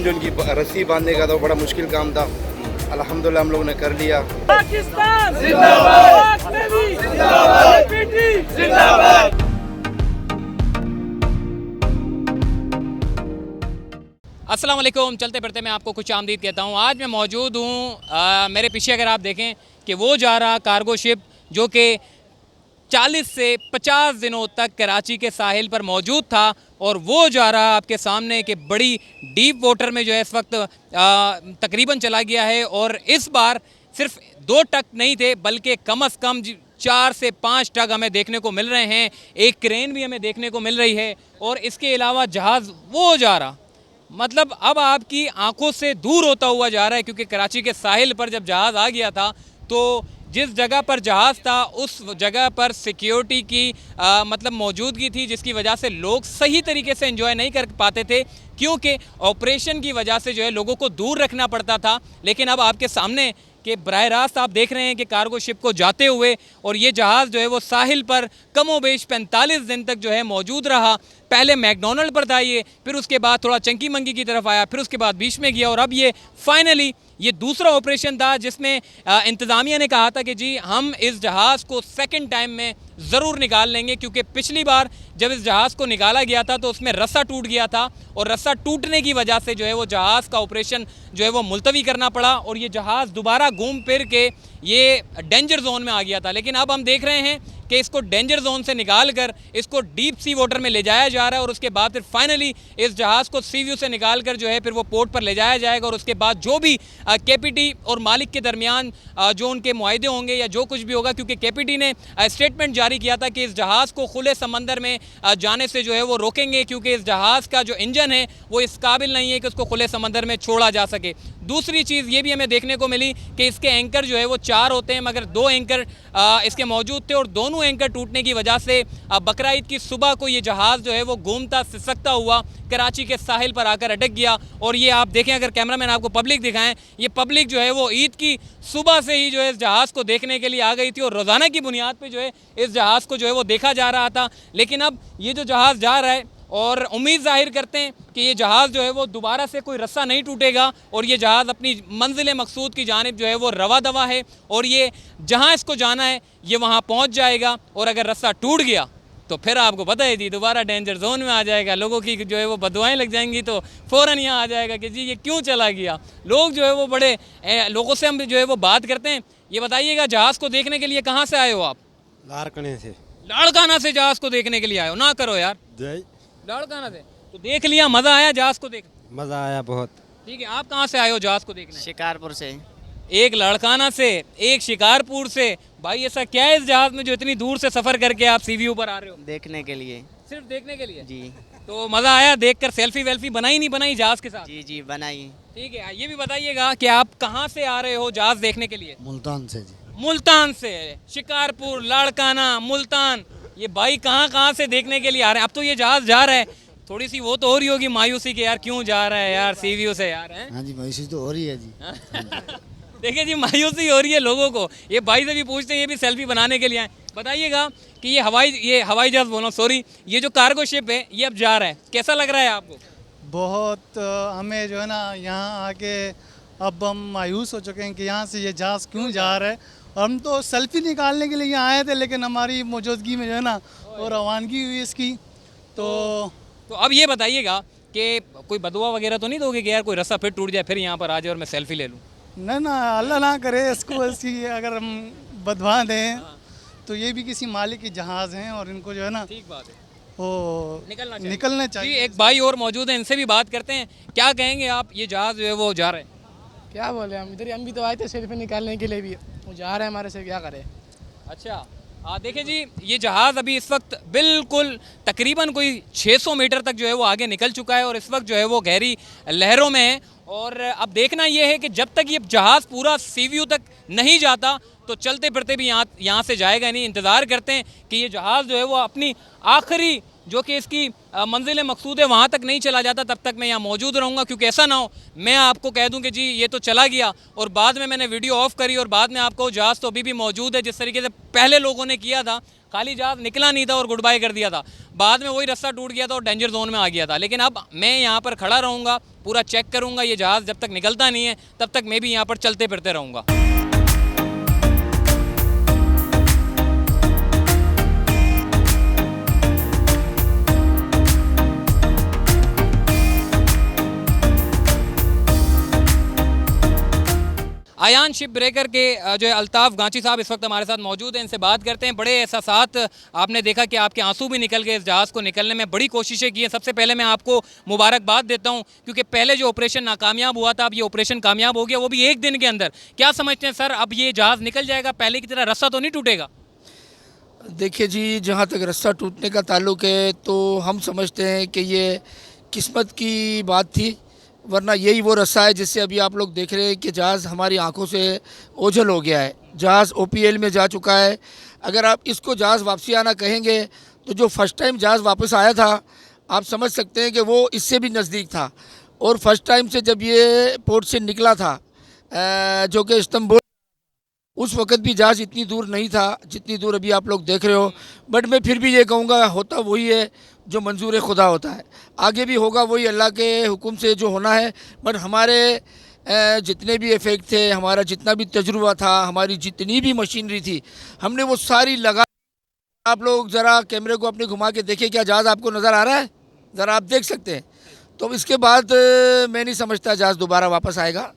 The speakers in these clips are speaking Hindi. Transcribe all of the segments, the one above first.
चेन जो उनकी रस्सी बांधने का था वो बड़ा मुश्किल काम था। अल्हम्दुलिल्लाह हम लोगों ने कर लिया। पाकिस्तान जिंदाबाद, पाक नेवी जिंदाबाद, पीटी जिंदाबाद। अस्सलाम वालेकुम। चलते फिरते मैं आपको कुछ आमदीद कहता हूँ। आज मैं मौजूद हूँ मेरे पीछे अगर आप देखें कि वो जा रहा कार्गो शिप जो कि 40 से 50 दिनों तक कराची के साहिल पर मौजूद था और वो जा रहा आपके सामने कि बड़ी डीप वाटर में जो है इस वक्त तकरीबन चला गया है। और इस बार सिर्फ 2 ट्रक नहीं थे बल्कि कम अज़ कम 4 से 5 ट्रक हमें देखने को मिल रहे हैं। एक क्रेन भी हमें देखने को मिल रही है और इसके अलावा जहाज़ वो जा रहा मतलब अब आपकी आंखों से दूर होता हुआ जा रहा है, क्योंकि कराची के साहिल पर जब जहाज़ आ गया था तो जिस जगह पर जहाज़ था उस जगह पर सिक्योरिटी की मतलब मौजूदगी थी, जिसकी वजह से लोग सही तरीके से एंजॉय नहीं कर पाते थे, क्योंकि ऑपरेशन की वजह से जो है लोगों को दूर रखना पड़ता था। लेकिन अब आपके सामने कि बराह रास्त आप देख रहे हैं कि कार्गो शिप को जाते हुए और ये जहाज़ जो है वो साहिल पर कमोबेश 45 दिन तक जो है मौजूद रहा। पहले मैकडोनल्ड पर था ये, फिर उसके बाद थोड़ा चंकी मंगी की तरफ आया, फिर उसके बाद बीच में गया और अब ये फाइनली ये दूसरा ऑपरेशन था जिसमें इंतज़ामिया ने कहा था कि जी हम इस जहाज़ को सेकंड टाइम में ज़रूर निकाल लेंगे, क्योंकि पिछली बार जब इस जहाज़ को निकाला गया था तो उसमें रस्सा टूट गया था और रस्सा टूटने की वजह से जो है वो जहाज़ का ऑपरेशन जो है वो मुलतवी करना पड़ा और ये जहाज़ दोबारा घूम फिर के ये डेंजर जोन में आ गया था। लेकिन अब हम देख रहे हैं कि इसको डेंजर जोन से निकाल कर इसको डीप सी वाटर में ले जाया जा रहा है और उसके बाद फिर फाइनली इस जहाज़ को सी व्यू से निकाल कर जो है फिर वो पोर्ट पर ले जाया जाएगा और उसके बाद जो भी केपीटी और मालिक के दरमियान जो उनके मुआहदे होंगे या जो कुछ भी होगा, क्योंकि केपीटी ने स्टेटमेंट जारी किया था कि इस जहाज़ को खुले समंदर में जाने से जो है वो रोकेंगे, क्योंकि इस जहाज़ का जो इंजन है वो इस काबिल नहीं है कि उसको खुले समंदर में छोड़ा जा सके। दूसरी चीज़ ये भी हमें देखने को मिली कि इसके एंकर जो है वो 4 होते हैं, मगर 2 एंकर इसके मौजूद थे और दोनों एंकर टूटने की वजह से बकरा ईद की सुबह को ये जहाज़ जो है वो घूमता सिसकता हुआ कराची के साहिल पर आकर अटक गया। और ये आप देखें, अगर कैमरामैन आपको पब्लिक दिखाएं, ये पब्लिक जो है वो ईद की सुबह से ही जो है इस जहाज़ को देखने के लिए आ गई थी और रोज़ाना की बुनियाद पर जो है इस जहाज़ को जो है वो देखा जा रहा था। लेकिन अब ये जो जहाज़ जा रहा है और उम्मीद जाहिर करते हैं कि ये जहाज़ जो है वो दोबारा से कोई रस्सा नहीं टूटेगा और ये जहाज़ अपनी मंजिल मकसूद की जानिब जो है वो रवा दवा है और ये जहाँ इसको जाना है ये वहाँ पहुँच जाएगा। और अगर रस्सा टूट गया तो फिर आपको पता है जी दोबारा डेंजर जोन में आ जाएगा, लोगों की जो है वो बदुआएं लग जाएंगी तो फ़ौरन यहाँ आ जाएगा कि जी ये क्यों चला गया। लोग जो है वो बड़े लोगों से हम जो है वो बात करते हैं। ये बताइएगा, जहाज़ को देखने के लिए कहाँ से आए हो आप? लाड़काना से। लाड़काना से जहाज़ को देखने के लिए आए हो? ना करो यार, लाड़काना से तो देख लिया, मज़ा आया जहाज़ को देख? मज़ा आया बहुत। ठीक है, आप कहाँ से आए हो जहाज़ को देखने? शिकारपुर से। एक लाड़काना से, एक शिकारपुर से। भाई ऐसा क्या है इस जहाज़ में जो इतनी दूर से सफ़र करके आप सी व्यू पर आ रहे हो? देखने के लिए। सिर्फ देखने के लिए? जी। तो मज़ा आया देखकर? सेल्फी वेल्फी बनाई नहीं बनाई जहाज़ के साथ? जी जी बनाई। ठीक है, ये भी बताइएगा कि आप कहाँ से आ रहे हो जहाज़ देखने के लिए? मुल्तान से जी। मुल्तान से। शिकारपुर, लाड़काना, मुल्तान, ये भाई कहाँ कहाँ से देखने के लिए आ रहे हैं। अब तो ये जहाज़ जा रहा है, थोड़ी सी वो तो हो रही होगी मायूसी कि यार क्यों जा रहा है यार सी व्यू से यार, हैं? हाँ जी, मायूसी तो हो रही है जी। देखिए जी, मायूसी हो रही है लोगों को। ये भाई से भी पूछते हैं, ये भी सेल्फी बनाने के लिए आए। बताइएगा कि ये हवाई जहाज़ बोलो सॉरी, ये जो कार्गो शिप है ये अब जा रहा है, कैसा लग रहा है आपको? बहुत हमें जो है ना यहाँ आके अब हम मायूस हो चुके हैं कि यहाँ से ये जहाज़ क्यों जा रहा है। हम तो सेल्फी निकालने के लिए यहाँ आए थे, लेकिन हमारी मौजूदगी में जो है ना वो रवानगी हुई इसकी। तो अब ये बताइएगा कि कोई बदुआ वगैरह तो नहीं दोगे कि यार कोई रस्सा फिर टूट जाए फिर यहाँ पर आ जाए और मैं सेल्फी ले लूँ? ना ना, अल्लाह ना करे इसको, इसकी अगर हम बदवा दें तो ये भी किसी मालिक की जहाज़ हैं और इनको जो है ना ठीक बात है, वो निकलना चाहिए। जी, एक भाई और मौजूद हैं, इनसे भी बात करते हैं। क्या कहेंगे आप, ये जहाज़ जो है वो जा रहे हैं? क्या बोले, हम इधर हम भी तो आए थे सेल्फी निकालने के लिए भी, वो जा रहे हैं हमारे से, क्या करें। अच्छा, देखिए जी, ये जहाज़ अभी इस वक्त बिल्कुल तकरीबन कोई 600 मीटर तक जो है वो आगे निकल चुका है और इस वक्त जो है वो गहरी लहरों में है। और अब देखना ये है कि जब तक ये जहाज़ पूरा सी व्यू तक नहीं जाता तो चलते फिरते भी यहाँ से जाएगा नहीं। इंतज़ार करते हैं कि ये जहाज़ जो है वो अपनी आखिरी जो कि इसकी मंजिल मकसूद है वहाँ तक नहीं चला जाता, तब तक मैं यहाँ मौजूद रहूँगा, क्योंकि ऐसा ना हो मैं आपको कह दूँ कि जी ये तो चला गया और बाद में मैंने वीडियो ऑफ करी और बाद में आपको जहाज़ तो अभी भी मौजूद है जिस तरीके से पहले लोगों ने किया था, खाली जहाज़ निकला नहीं था और गुड बाय कर दिया था, बाद में वही रास्ता टूट गया था और डेंजर जोन में आ गया था। लेकिन अब मैं यहाँ पर खड़ा रहूँगा, पूरा चेक करूँगा, ये जहाज़ जब तक निकलता नहीं है तब तक मैं भी यहाँ पर चलते फिरते रहूँगा। आयान शिप ब्रेकर के जो है अल्ताफ़ गांची साहब इस वक्त हमारे साथ मौजूद हैं, इनसे बात करते हैं। बड़े एहसासात आपने देखा कि आपके आंसू भी निकल गए, इस जहाज़ को निकलने में बड़ी कोशिशें की हैं। सबसे पहले मैं आपको मुबारकबाद देता हूं, क्योंकि पहले जो ऑपरेशन नाकामयाब हुआ था, अब ये ऑपरेशन कामयाब हो गया, वो भी एक दिन के अंदर। क्या समझते हैं सर, अब ये जहाज़ निकल जाएगा, पहले की तरह रास्ता तो नहीं टूटेगा? देखिए जी, जहाँ तक रास्ता टूटने का ताल्लुक़ है तो हम समझते हैं कि ये किस्मत की बात थी, वरना यही वो रास्ता है जिससे अभी आप लोग देख रहे हैं कि जहाज़ हमारी आंखों से ओझल हो गया है। जहाज़ OPL में जा चुका है। अगर आप इसको जहाज़ वापसी आना कहेंगे तो जो फ़र्स्ट टाइम जहाज़ वापस आया था, आप समझ सकते हैं कि वो इससे भी नज़दीक था। और फर्स्ट टाइम से जब ये पोर्ट से निकला था जो कि इस्तांबुल, उस वक़्त भी जहाज़ इतनी दूर नहीं था जितनी दूर अभी आप लोग देख रहे हो। बट मैं फिर भी ये कहूँगा, होता वही है जो मंजूर खुदा होता है, आगे भी होगा वही अल्लाह के हुक्म से जो होना है। बट हमारे जितने भी इफ़ेक्ट थे, हमारा जितना भी तजुर्बा था, हमारी जितनी भी मशीनरी थी, हमने वो सारी लगा। आप लोग ज़रा कैमरे को अपने घुमा के देखिए, क्या जहाज़ आपको नज़र आ रहा है? ज़रा आप देख सकते हैं। तो इसके बाद मैं नहीं समझता जहाज़ दोबारा वापस आएगा।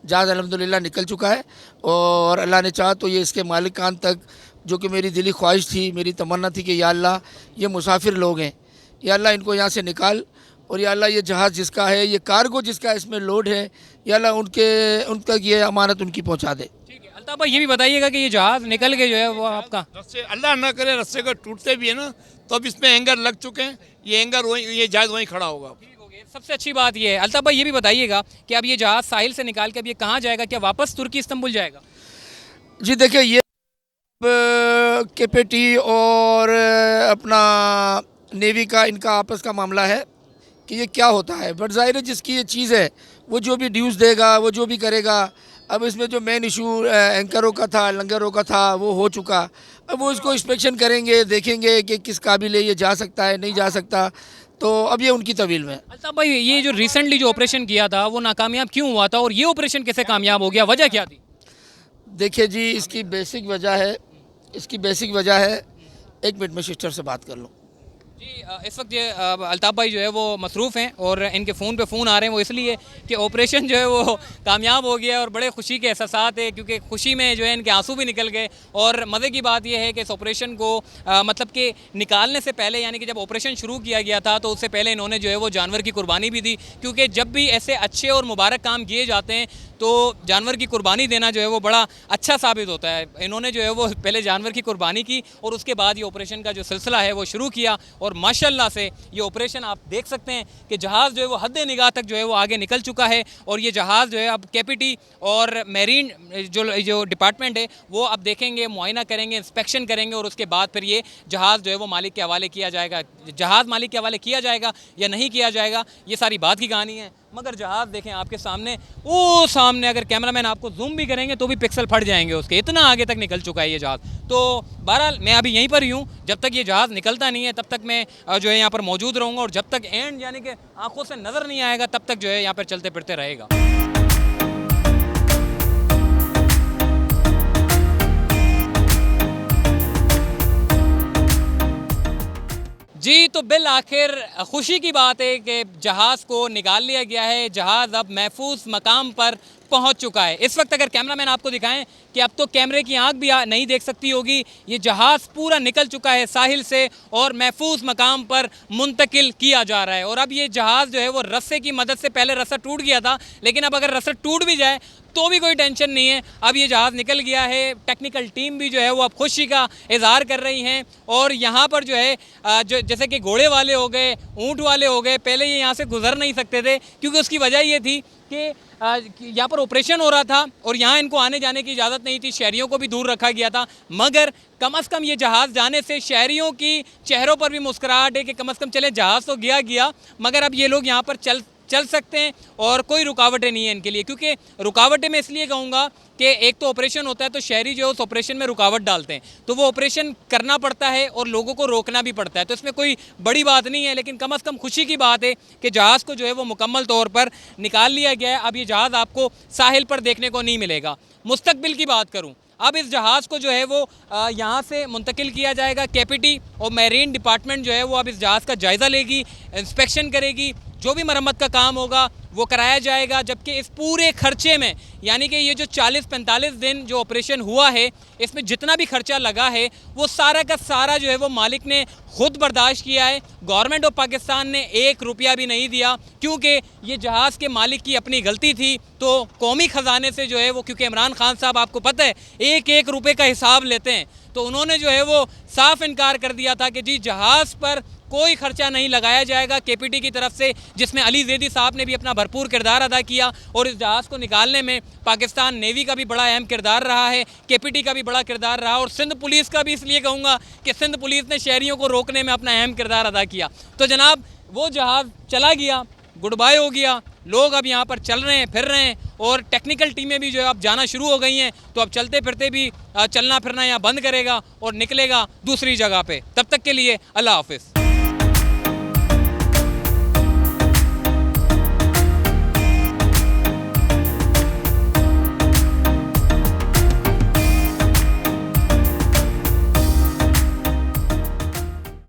जहाज़ अल्हम्दुलिल्लाह निकल चुका है और अल्लाह ने चाहा तो ये इसके मालिकान तक, जो कि मेरी दिली ख्वाहिश थी, मेरी तमन्ना थी कि या अल्लाह ये मुसाफिर लोग हैं, या अल्लाह इनको यहाँ से निकाल, और या अल्लाह ये जहाज़ जिसका है, ये कार्गो जिसका इसमें लोड है, या अल्लाह उन तक ये अमानत उनकी पहुँचा दे। ठीक है, अल्ताफ़ भाई ये भी बताइएगा कि ये जहाज़ निकल के जो है वो आपका रस्से, अल्लाह ना करे रस्से का टूटते भी है ना, तो अब इसमें एंगर लग चुके हैं, ये एंगर वहीं, ये जहाज़ वहीं खड़ा होगा। सबसे अच्छी बात ये है। अल्ताफ़ भाई ये भी बताइएगा कि अब ये जहाज़ साहिल से निकाल के अब ये कहाँ जाएगा? क्या वापस तुर्की इस्तांबुल जाएगा? जी देखिए, ये KPT और अपना नेवी का, इनका आपस का मामला है कि ये क्या होता है। बट ज़ाहिर है जिसकी ये चीज़ है वो जो भी ड्यूज़ देगा, वो जो भी करेगा। अब इसमें जो मेन इशू एंकरों का था, लंगरों का था, वो हो चुका। अब वो इसको इंस्पेक्शन करेंगे, देखेंगे कि किस काबिल है, ये जा सकता है नहीं जा सकता, तो अब ये उनकी तवील में। अल्ताफ़ भाई ये जो रिसेंटली जो ऑपरेशन किया था वो नाकामयाब क्यों हुआ था, और ये ऑपरेशन कैसे कामयाब हो गया, वजह क्या थी? देखिए जी, इसकी बेसिक वजह है, एक मिनट में सिस्टर से बात कर लूँ। जी इस वक्त ये अल्ताफ़ भाई जो है वो मसरूफ़ हैं और इनके फ़ोन पे फ़ोन आ रहे हैं, वो इसलिए कि ऑपरेशन जो है वो कामयाब हो गया और बड़े खुशी के एहसासात है, क्योंकि खुशी में जो है इनके आंसू भी निकल गए। और मज़े की बात यह है कि इस ऑपरेशन को मतलब कि निकालने से पहले, यानी कि जब ऑपरेशन शुरू किया गया था तो उससे पहले इन्होंने जो है वो जानवर की कुर्बानी भी दी, क्योंकि जब भी ऐसे अच्छे और मुबारक काम किए जाते हैं तो जानवर की कुर्बानी देना जो है वो बड़ा अच्छा साबित होता है। इन्होंने जो है वो पहले जानवर की कुर्बानी की और उसके बाद ये ऑपरेशन का जो सिलसिला है वो शुरू किया, और माशाल्लाह से ये ऑपरेशन आप देख सकते हैं कि जहाज़ जो है वो हद निगाह तक जो है वो आगे निकल चुका है। और ये जहाज़ जो है अब KPT और मेरीन जो डिपार्टमेंट है वो अब देखेंगे, मुआयना करेंगे, इंस्पेक्शन करेंगे, और उसके बाद फिर ये जहाज़ जो है वो मालिक के हवाले किया जाएगा। जहाज़ मालिक के हवाले किया जाएगा या नहीं किया जाएगा, ये सारी बात की कहानी है। मगर जहाज़ देखें आपके सामने, वो सामने अगर कैमरामैन आपको जूम भी करेंगे तो भी पिक्सल फट जाएंगे उसके, इतना आगे तक निकल चुका है ये जहाज़। तो बहरहाल मैं अभी यहीं पर ही हूँ, जब तक ये जहाज़ निकलता नहीं है तब तक मैं जो है यहाँ पर मौजूद रहूँगा, और जब तक एंड यानी कि आंखों से नज़र नहीं आएगा तब तक जो है यहाँ पर चलते फिरते रहेगा। जी तो बिल आखिर खुशी की बात है कि जहाज़ को निकाल लिया गया है, जहाज़ अब महफूज मकाम पर पहुंच चुका है। इस वक्त अगर कैमरामैन आपको दिखाएं कि अब तो कैमरे की आंख भी नहीं देख सकती होगी, ये जहाज़ पूरा निकल चुका है साहिल से और महफूज मकाम पर मुंतकिल किया जा रहा है। और अब ये जहाज़ जो है वो रस्से की मदद से, पहले रस्सा टूट गया था लेकिन अब अगर रस्सा टूट भी जाए तो भी कोई टेंशन नहीं है, अब ये जहाज़ निकल गया है। टेक्निकल टीम भी जो है वो अब खुशी का इजहार कर रही हैं, और यहाँ पर जो है जो जैसे कि घोड़े वाले हो गए, ऊँट वाले हो गए, पहले ये यहाँ से गुजर नहीं सकते थे, क्योंकि उसकी वजह ये थी कि यहाँ पर ऑपरेशन हो रहा था और यहाँ इनको आने जाने की इजाज़त नहीं थी, शहरियों को भी दूर रखा गया था, मगर कम से कम ये जहाज़ जाने से शहरियों की चेहरों पर भी मुस्कुराहट है कि कम से कम चले जहाज़ तो गया मगर अब ये लोग यहाँ पर चल सकते हैं और कोई रुकावटें नहीं है इनके लिए। क्योंकि रुकावटें मैं इसलिए कहूँगा कि एक तो ऑपरेशन होता है तो शहरी जो है उस ऑपरेशन में रुकावट डालते हैं, तो वो ऑपरेशन करना पड़ता है और लोगों को रोकना भी पड़ता है, तो इसमें कोई बड़ी बात नहीं है। लेकिन कम से कम खुशी की बात है कि जहाज़ को जो है वो मुकम्मल तौर पर निकाल लिया गया है। अब ये जहाज़ आपको साहिल पर देखने को नहीं मिलेगा। मुस्तकबिल की बात करूँ, अब इस जहाज़ को जो है वो यहाँ से मुंतकिल किया जाएगा। केपीटी और मैरीन डिपार्टमेंट जो है वो अब इस जहाज़ का जायज़ा लेगी, इंस्पेक्शन करेगी, जो भी मरम्मत का काम होगा वो कराया जाएगा। जबकि इस पूरे खर्चे में यानी कि ये जो 40-45 दिन जो ऑपरेशन हुआ है इसमें जितना भी खर्चा लगा है वो सारा का सारा जो है वो मालिक ने खुद बर्दाश्त किया है। गवर्नमेंट ऑफ पाकिस्तान ने 1 रुपया भी नहीं दिया क्योंकि ये जहाज़ के मालिक की अपनी गलती थी। तो कौमी ख़जाने से जो है वो, क्योंकि इमरान खान साहब आपको पता है 1-1 रुपये का हिसाब लेते हैं, तो उन्होंने जो है वो साफ इनकार कर दिया था कि जी जहाज़ पर कोई खर्चा नहीं लगाया जाएगा केपीटी की तरफ से, जिसमें अली ज़ैदी साहब ने भी अपना भरपूर किरदार अदा किया और इस जहाज़ को निकालने में पाकिस्तान नेवी का भी बड़ा अहम किरदार रहा है, केपीटी का भी बड़ा किरदार रहा और सिंध पुलिस का भी इसलिए कहूँगा कि सिंध पुलिस ने शहरियों को रोकने में अपना अहम किरदार अदा किया। तो जनाब वो जहाज़ चला गया, गुड बाय हो गया, लोग अब यहाँ पर चल रहे हैं, फिर रहे हैं और टेक्निकल टीमें भी जो है अब जाना शुरू हो गई हैं। तो अब चलते फिरते भी चलना फिरना यहाँ बंद करेगा और निकलेगा दूसरी जगह पे। तब तक के लिए अल्लाह हाफिज़।